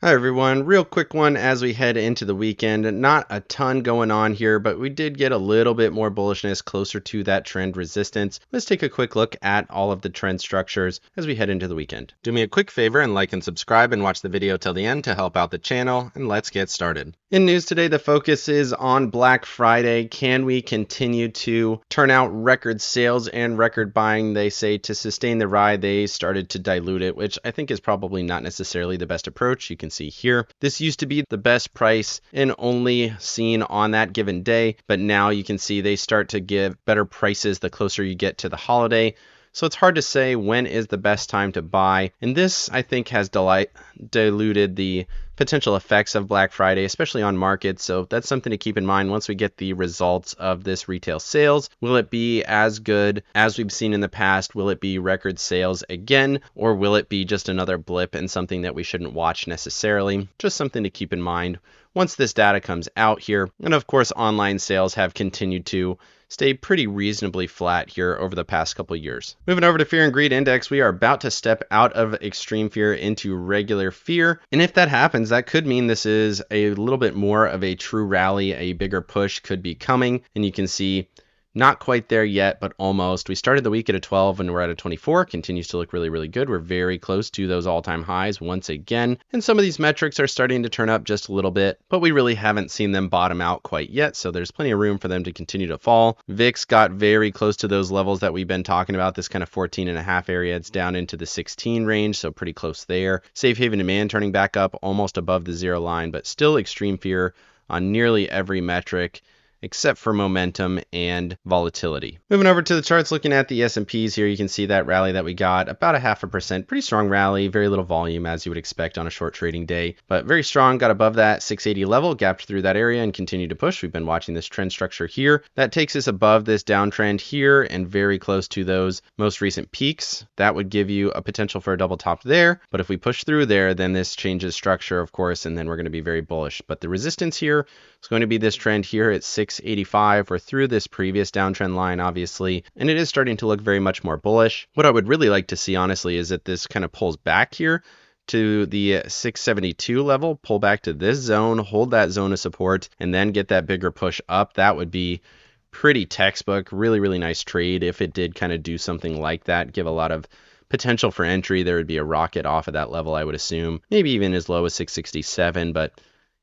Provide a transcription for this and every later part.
Hi everyone, real quick one as we head into the weekend. Not a ton going on here, but we did get a little bit more bullishness closer to that trend resistance. Let's take a quick look at all of the trend structures as we head into the weekend. Do me a quick favor and like and subscribe and watch the video till the end to help out the channel, and let's get started. In news today, the focus is on Black Friday. Can we continue to turn out record sales and record buying? They say to sustain the ride, they started to dilute it, which I think is probably not necessarily the best approach. You can see here, this used to be the best price and only seen on that given day, but now you can see they start to give better prices the closer you get to the holiday. So it's hard to say when is the best time to buy. And this, I think, has diluted the potential effects of Black Friday, especially on markets. So that's something to keep in mind once we get the results of this retail sales. Will it be as good as we've seen in the past? Will it be record sales again? Or will it be just another blip and something that we shouldn't watch necessarily? Just something to keep in mind once this data comes out here. And of course, online sales have continued to stay pretty reasonably flat here over the past couple of years. Moving over to Fear and Greed Index, we are about to step out of extreme fear into regular fear. And if that happens, that could mean this is a little bit more of a true rally. A bigger push could be coming. And you can see not quite there yet, but almost. We started the week at a 12 and we're at a 24. Continues to look really, really good. We're very close to those all-time highs once again. And some of these metrics are starting to turn up just a little bit, but we really haven't seen them bottom out quite yet. So there's plenty of room for them to continue to fall. VIX got very close to those levels that we've been talking about, this kind of 14.5 area. It's down into the 16 range, so pretty close there. Safe haven demand turning back up almost above the zero line, but still extreme fear on nearly every metric except for momentum and volatility. Moving over to the charts, looking at the S&Ps here, you can see that rally that we got, about 0.5%, pretty strong rally, very little volume as you would expect on a short trading day, but very strong, got above that 680 level, gapped through that area and continued to push. We've been watching this trend structure here. That takes us above this downtrend here and very close to those most recent peaks. That would give you a potential for a double top there, but if we push through there, then this changes structure, of course, and then we're going to be very bullish. But the resistance here is going to be this trend here at 685. We're through this previous downtrend line, obviously, and it is starting to look very much more bullish. What I would really like to see, honestly, is that this kind of pulls back here to the 672 level, pull back to this zone, hold that zone of support, and then get that bigger push up. That would be pretty textbook, really, really nice trade if it did kind of do something like that, give a lot of potential for entry. There would be a rocket off of that level, I would assume, maybe even as low as 667, but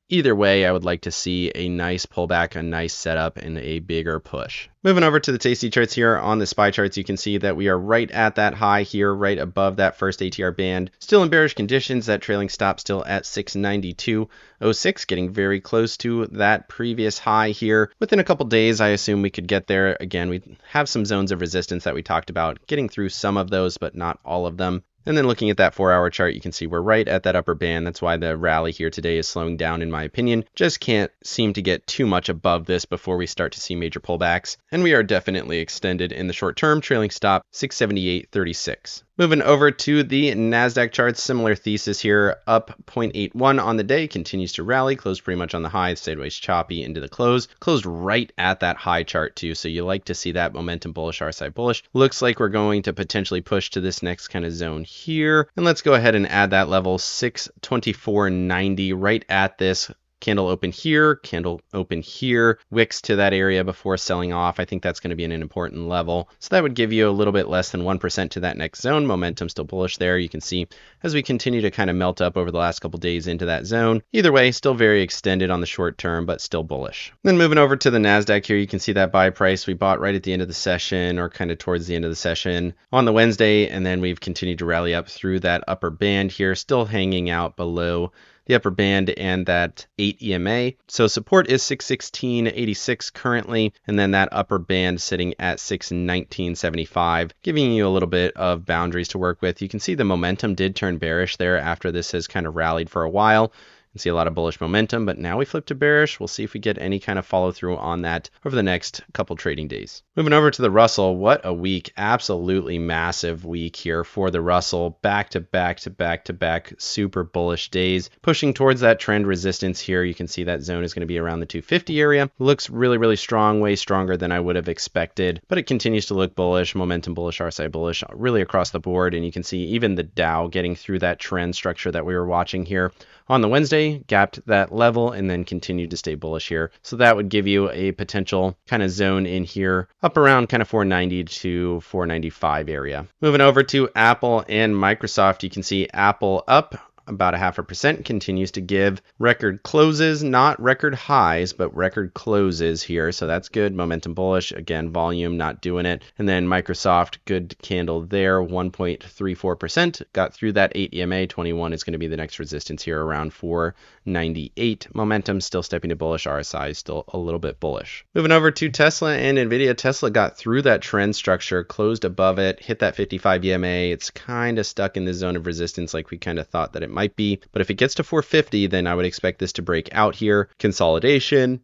either way, I would like to see a nice pullback, a nice setup, and a bigger push. Moving over to the Tasty charts here on the SPY charts, you can see that we are right at that high here, right above that first ATR band. Still in bearish conditions, that trailing stop still at 692.06, getting very close to that previous high here. Within a couple days, I assume we could get there. Again, we have some zones of resistance that we talked about, getting through some of those, but not all of them. And then looking at that 4-hour chart, you can see we're right at that upper band. That's why the rally here today is slowing down, in my opinion. Just can't seem to get too much above this before we start to see major pullbacks. And we are definitely extended in the short term, trailing stop 678.36. Moving over to the NASDAQ charts, similar thesis here, up 0.81 on the day, continues to rally, closed pretty much on the high, sideways choppy into the close, closed right at that high chart too, so you like to see that momentum bullish, RSI bullish. Looks like we're going to potentially push to this next kind of zone here, and let's go ahead and add that level 624.90 right at this. Candle open here, candle open here, wicks to that area before selling off. I think that's going to be an important level. So that would give you a little bit less than 1% to that next zone. Momentum still bullish there. You can see as we continue to kind of melt up over the last couple days into that zone. Either way, still very extended on the short term, but still bullish. Then moving over to the NASDAQ here, you can see that buy price we bought right at the end of the session or kind of towards the end of the session on the Wednesday. And then we've continued to rally up through that upper band here, still hanging out below the upper band and that 8 EMA. So support is 616.86 currently, and then that upper band sitting at 619.75, giving you a little bit of boundaries to work with. You can see the momentum did turn bearish there after this has kind of rallied for a while. See a lot of bullish momentum, but now we flip to bearish. We'll see if we get any kind of follow through on that over the next couple trading days. Moving over to the Russell, what a week. Absolutely massive week here for the Russell. Back to back to back to back super bullish days. Pushing towards that trend resistance here. You can see that zone is going to be around the 250 area. Looks really, really strong, way stronger than I would have expected, but it continues to look bullish. Momentum bullish, RSI bullish, really across the board. And you can see even the Dow getting through that trend structure that we were watching here On the Wednesday, gapped that level and then continued to stay bullish here. So that would give you a potential kind of zone in here up around kind of 490 to 495 area. Moving over to Apple and Microsoft, you can see Apple up about 0.5%, continues to give record closes, not record highs, but record closes here. So that's good. Momentum bullish. Again, volume not doing it. And then Microsoft, good candle there, 1.34%. Got through that 8 EMA. 21 is going to be the next resistance here around 498. Momentum still stepping to bullish. RSI still a little bit bullish. Moving over to Tesla and NVIDIA. Tesla got through that trend structure, closed above it, hit that 55 EMA. It's kind of stuck in the zone of resistance like we kind of thought that it might be, but if it gets to 450, then I would expect this to break out here. Consolidation,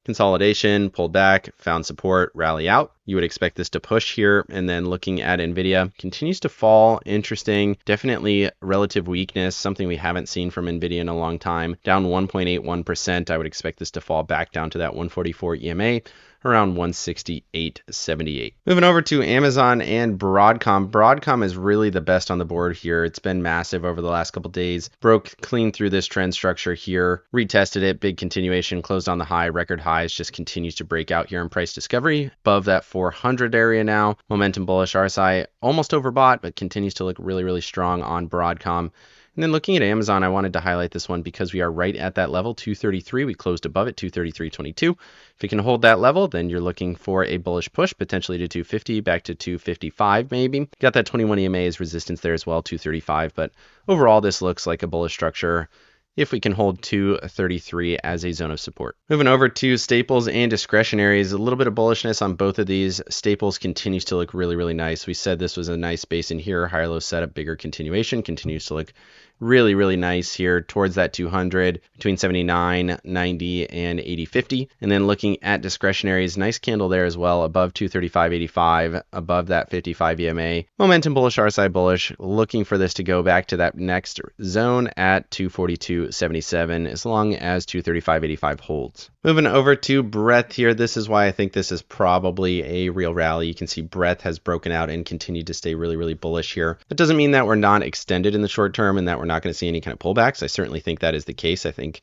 pulled back, found support, rally out. You would expect this to push here, and then looking at NVIDIA, continues to fall. Interesting, definitely relative weakness, something we haven't seen from NVIDIA in a long time. Down 1.81%. I would expect this to fall back down to that 144 EMA. Around 168.78. Moving over to Amazon and Broadcom. Broadcom is really the best on the board here. It's been massive over the last couple days. Broke clean through this trend structure here. Retested it. Big continuation. Closed on the high. Record highs. Just continues to break out here in price discovery. Above that 400 area now. Momentum bullish. RSI almost overbought, but continues to look really, really strong on Broadcom. And then looking at Amazon, I wanted to highlight this one because we are right at that level, 233. We closed above it, 233.22. If you can hold that level, then you're looking for a bullish push, potentially to 250, back to 255 maybe. Got that 21 EMA as resistance there as well, 235. But overall, this looks like a bullish structure if we can hold 233 as a zone of support. Moving over to staples and discretionaries, a little bit of bullishness on both of these. Staples continues to look really, really nice. We said this was a nice base in here, higher low setup, bigger continuation, continues to look really, really nice here towards that 200, between 79, 90, and 80, 50. And then looking at discretionaries, nice candle there as well, above 235.85, above that 55 EMA. Momentum bullish, RSI bullish, looking for this to go back to that next zone at 242.77, as long as 235.85 holds. Moving over to breadth here, this is why I think this is probably a real rally. You can see breadth has broken out and continued to stay really, really bullish here. That doesn't mean that we're not extended in the short term and that we're not going to see any kind of pullbacks. I certainly think that is the case. I think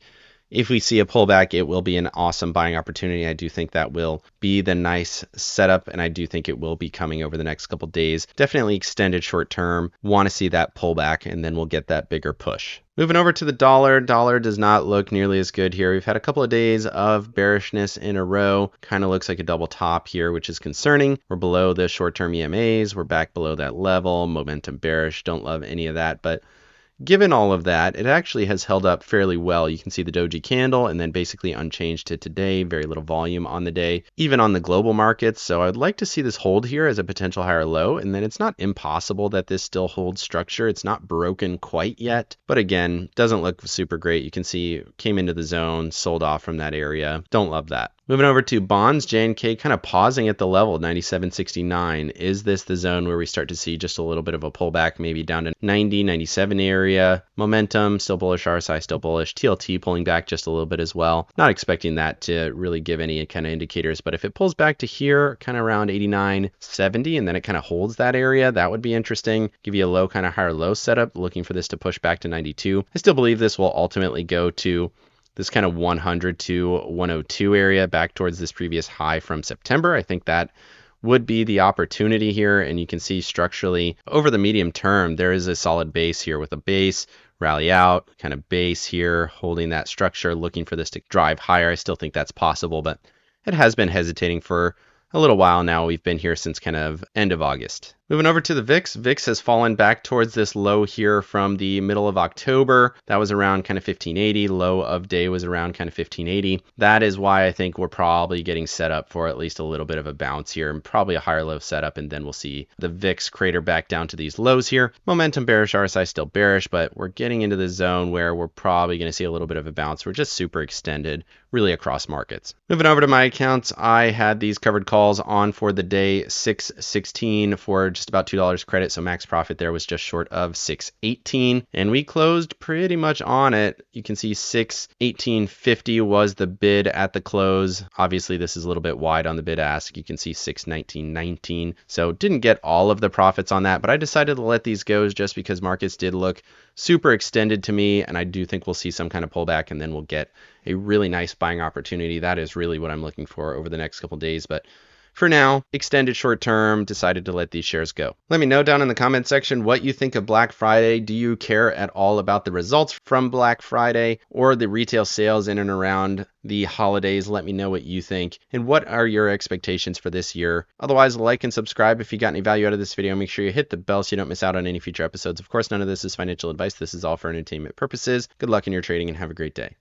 if we see a pullback, it will be an awesome buying opportunity. I do think that will be the nice setup, and I do think it will be coming over the next couple days. Definitely extended short term. Want to see that pullback, and then we'll get that bigger push. Moving over to the dollar. Dollar does not look nearly as good here. We've had a couple of days of bearishness in a row. Kind of looks like a double top here, which is concerning. We're below the short-term EMAs. We're back below that level. Momentum bearish. Don't love any of that, but given all of that, it actually has held up fairly well. You can see the doji candle and then basically unchanged to today. Very little volume on the day, even on the global markets. So I'd like to see this hold here as a potential higher low. And then it's not impossible that this still holds structure. It's not broken quite yet. But again, doesn't look super great. You can see came into the zone, sold off from that area. Don't love that. Moving over to bonds, J&K kind of pausing at the level, 97.69. Is this the zone where we start to see just a little bit of a pullback, maybe down to 90, 97 area? Momentum, still bullish, RSI still bullish. TLT pulling back just a little bit as well. Not expecting that to really give any kind of indicators, but if it pulls back to here, kind of around 89, 70, and then it kind of holds that area, that would be interesting. Give you a low, kind of higher low setup, looking for this to push back to 92. I still believe this will ultimately go to this kind of 100 to 102 area back towards this previous high from September. I think that would be the opportunity here. And you can see structurally over the medium term, there is a solid base here with a base, rally out, kind of base here, holding that structure, looking for this to drive higher. I still think that's possible, but it has been hesitating for a little while now. We've been here since kind of end of August. Moving over to the VIX. VIX has fallen back towards this low here from the middle of October. That was around kind of 1580. Low of day was around kind of 1580. That is why I think we're probably getting set up for at least a little bit of a bounce here and probably a higher low setup. And then we'll see the VIX crater back down to these lows here. Momentum bearish, RSI still bearish, but we're getting into the zone where we're probably going to see a little bit of a bounce. We're just super extended really across markets. Moving over to my accounts, I had these covered calls on for the day 6/16 for just about $2 credit, so max profit there was just short of 618, and we closed pretty much on it. You can see 618.50 was the bid at the close. Obviously this is a little bit wide on the bid ask. You can see 619.19, so didn't get all of the profits on that, but I decided to let these go just because markets did look super extended to me, and I do think we'll see some kind of pullback, and then we'll get a really nice buying opportunity. That is really what I'm looking for over the next couple days. But for now, extended short term, decided to let these shares go. Let me know down in the comment section what you think of Black Friday. Do you care at all about the results from Black Friday or the retail sales in and around the holidays? Let me know what you think, and what are your expectations for this year. Otherwise, like and subscribe if you got any value out of this video. Make sure you hit the bell so you don't miss out on any future episodes. Of course, none of this is financial advice. This is all for entertainment purposes. Good luck in your trading and have a great day.